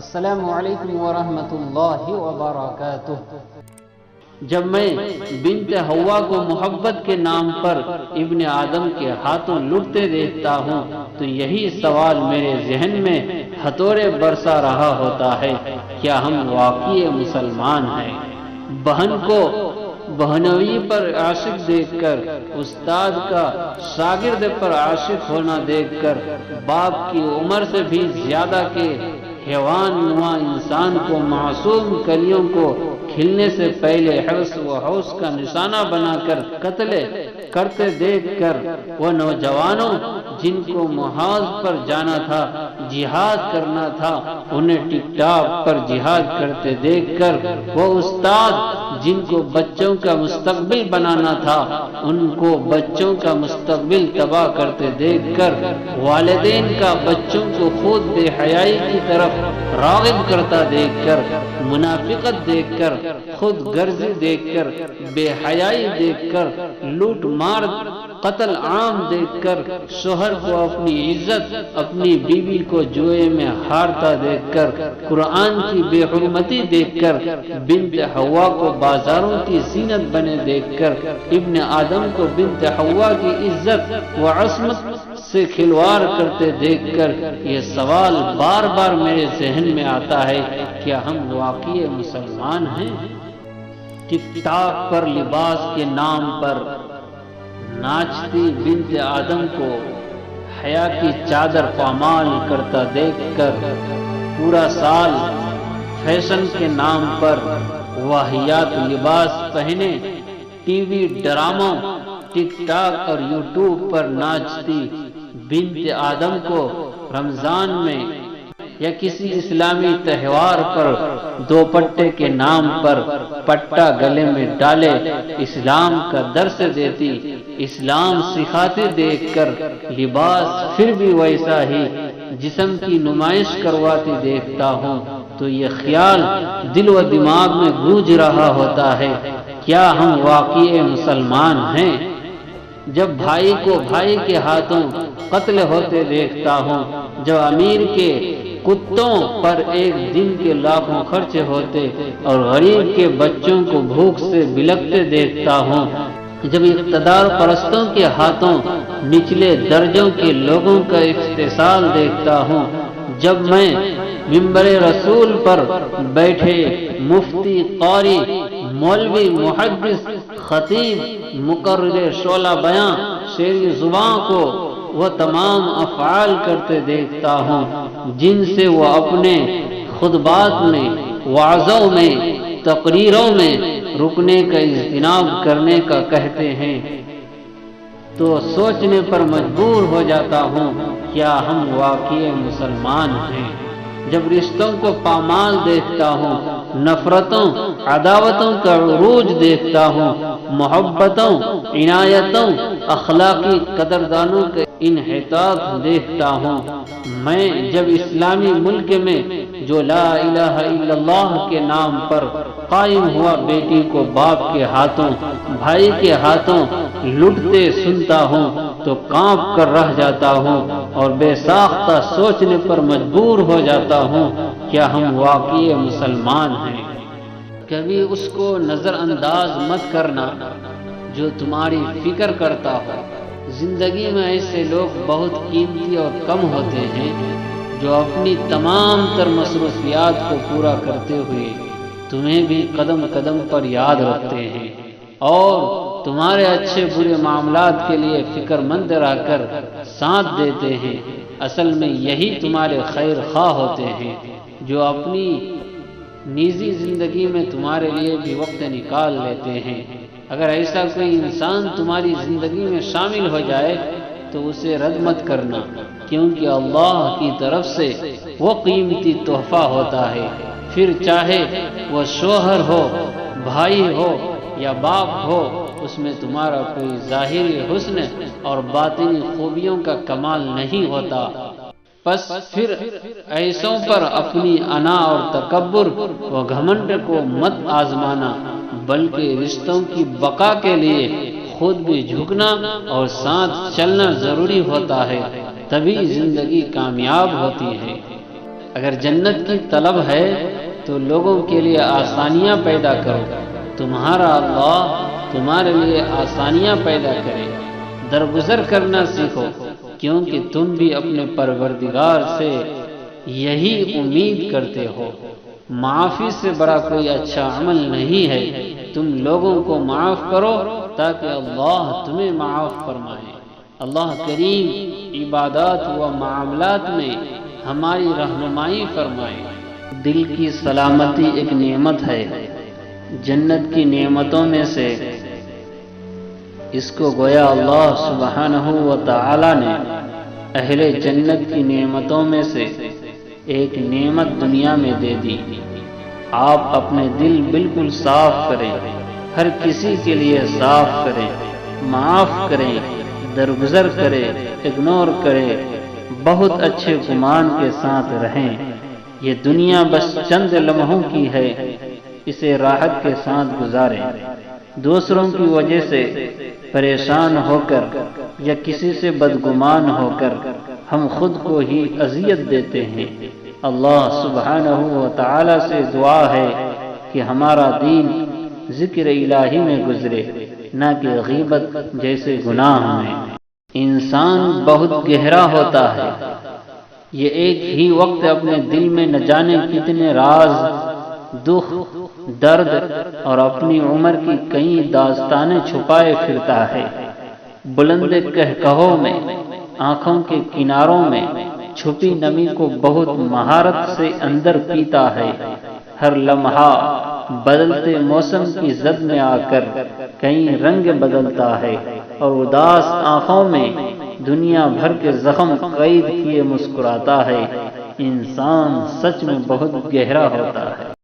السلام علیکم ورحمۃ اللہ وبرکاتہ۔ جب میں بنت حوا کو محبت کے نام پر ابن آدم کے ہاتھوں لٹتے دیکھتا ہوں تو یہی سوال میرے ذہن میں ہتھوڑے برسا رہا ہوتا ہے، کیا ہم واقعی مسلمان ہیں؟ بہن کو بہنوئی پر عاشق دیکھ کر، استاد کا شاگرد پر عاشق ہونا دیکھ کر، باپ کی عمر سے بھی زیادہ کے حیوان نما انسان کو معصوم کلیوں کو کھلنے سے پہلے حرص و حوث کا نشانہ بنا کر قتل کرتے دیکھ کر، وہ نوجوانوں جن کو محاذ پر جانا تھا، جہاد کرنا تھا، انہیں ٹک ٹاک پر جہاد کرتے دیکھ کر، وہ استاد جن کو بچوں کا مستقبل بنانا تھا، ان کو بچوں کا مستقبل تباہ کرتے دیکھ کر، والدین کا بچوں کو خود بے حیائی کی طرف راغب کرتا دیکھ کر، منافقت دیکھ کر، خود غرضی دیکھ کر، بے حیائی دیکھ کر، لوٹ مار قتل عام دیکھ کر، شوہر کو اپنی عزت، اپنی بیوی کو جوئے میں ہارتا دیکھ کر، قرآن کی بے حرمتی دیکھ کر، بنت حوا کو بازاروں کی زینت بنے دیکھ کر، ابن آدم کو بنت حوا کی عزت و عصمت سے کھلواڑ کرتے دیکھ کر یہ سوال بار بار میرے ذہن میں آتا ہے، کیا ہم واقعی مسلمان ہیں؟ ٹک ٹاک پر لباس کے نام پر ناچتی بنت آدم کو حیا کی چادر پامال کرتا دیکھ کر، پورا سال فیشن کے نام پر واہیات لباس پہنے ٹی وی ڈراموں، ٹک ٹاک اور یوٹیوب پر ناچتی بنت آدم کو رمضان میں یا کسی اسلامی تہوار پر دوپٹے کے نام پر پٹا گلے میں ڈالے اسلام کا درس دیتی، اسلام سکھاتے دیکھ کر لباس پھر بھی ویسا ہی جسم کی نمائش کرواتی دیکھتا ہوں تو یہ خیال دل و دماغ میں گونج رہا ہوتا ہے، کیا ہم واقعی مسلمان ہیں؟ جب بھائی کو بھائی کے ہاتھوں قتل ہوتے دیکھتا ہوں، جب امیر کے کتوں پر ایک دن کے لاکھوں خرچ ہوتے اور غریب کے بچوں کو بھوک سے بلکتے دیکھتا ہوں، جب اقتدار پرستوں کے ہاتھوں نچلے درجوں کے لوگوں کا اغتسال دیکھتا ہوں، جب میں ممبر رسول پر بیٹھے مفتی، قاری، مولوی، محدث، خطیب، مقرر شعلہ بیاں، شیریں زباں کو وہ تمام افعال کرتے دیکھتا ہوں جن سے وہ اپنے خطبات میں، وعظوں میں، تقریروں میں رکنے کا اجتناب کرنے کا کہتے ہیں، تو سوچنے پر مجبور ہو جاتا ہوں، کیا ہم واقعی مسلمان ہیں؟ جب رشتوں کو پامال دیکھتا ہوں، نفرتوں، عداوتوں کا عروج دیکھتا ہوں، محبتوں، عنایتوں، اخلاقی قدردانوں کا انحطاط دیکھتا ہوں، میں جب اسلامی ملک میں جو لا الہ الا اللہ کے نام پر قائم ہوا بیٹی کو باپ کے ہاتھوں، بھائی کے ہاتھوں لٹتے سنتا ہوں تو کانپ کر رہ جاتا ہوں اور بے ساختہ سوچنے پر مجبور ہو جاتا ہوں، کیا ہم واقعی مسلمان ہیں؟ کبھی اس کو نظر انداز مت کرنا جو تمہاری فکر کرتا ہو۔ زندگی میں ایسے لوگ بہت قیمتی اور کم ہوتے ہیں جو اپنی تمام تر مصروفیات کو پورا کرتے ہوئے تمہیں بھی قدم قدم پر یاد رکھتے ہیں اور تمہارے اچھے برے معاملات کے لیے فکر مند رہ کر ساتھ دیتے ہیں۔ اصل میں یہی تمہارے خیر خواہ ہوتے ہیں جو اپنی نجی زندگی میں تمہارے لیے بھی وقت نکال لیتے ہیں۔ اگر ایسا کوئی انسان تمہاری زندگی میں شامل ہو جائے تو اسے رد مت کرنا، کیونکہ اللہ کی طرف سے وہ قیمتی تحفہ ہوتا ہے، پھر چاہے وہ شوہر ہو، بھائی ہو یا باپ ہو، اس میں تمہارا کوئی ظاہری حسن اور باطنی خوبیوں کا کمال نہیں ہوتا۔ پس پھر ایسوں پر اپنی انا اور تکبر و گھمنڈ کو مت آزمانا، بلکہ رشتوں کی بقا کے لیے خود بھی جھکنا اور ساتھ چلنا ضروری ہوتا ہے، تبھی زندگی کامیاب ہوتی ہے۔ اگر جنت کی طلب ہے تو لوگوں کے لیے آسانیاں پیدا کرو، تمہارا اللہ تمہارے لیے آسانیاں پیدا کرے، درگزر کرنا سیکھو، کیونکہ تم بھی اپنے پروردگار سے یہی امید کرتے ہو۔ معافی سے بڑا کوئی اچھا عمل نہیں ہے، تم لوگوں کو معاف کرو تاکہ اللہ تمہیں معاف فرمائے۔ اللہ کریم عبادات و معاملات میں ہماری رہنمائی فرمائے۔ دل کی سلامتی ایک نعمت ہے، جنت کی نعمتوں میں سے اس کو گویا اللہ سبحانہ و تعالی نے اہل جنت کی نعمتوں میں سے ایک نعمت دنیا میں دے دی۔ آپ اپنے دل بالکل صاف کریں، ہر کسی کے لیے صاف کریں، معاف کریں، درگزر کریں، اگنور کریں، بہت اچھے گمان کے ساتھ رہیں۔ یہ دنیا بس چند لمحوں کی ہے، اسے راحت کے ساتھ گزاریں۔ دوسروں کی وجہ سے پریشان ہو کر یا کسی سے بدگمان ہو کر ہم خود کو ہی اذیت دیتے ہیں۔ اللہ سبحانہ و تعالی سے دعا ہے کہ ہمارا دین ذکر الہی میں گزرے، نہ کہ غیبت جیسے گناہ میں۔ انسان بہت گہرا ہوتا ہے، یہ ایک ہی وقت اپنے دل میں نہ جانے کتنے راز، دکھ، درد اور اپنی عمر کی کئی داستانیں چھپائے پھرتا ہے۔ بلند کہکہوں میں، آنکھوں کے کناروں میں چھپی نمی کو بہت مہارت سے اندر پیتا ہے۔ ہر لمحہ بدلتے موسم کی زد میں آ کر کئی رنگ بدلتا ہے، اور اداس آنکھوں میں دنیا بھر کے زخم قید کیے مسکراتا ہے۔ انسان سچ میں بہت گہرا ہوتا ہے۔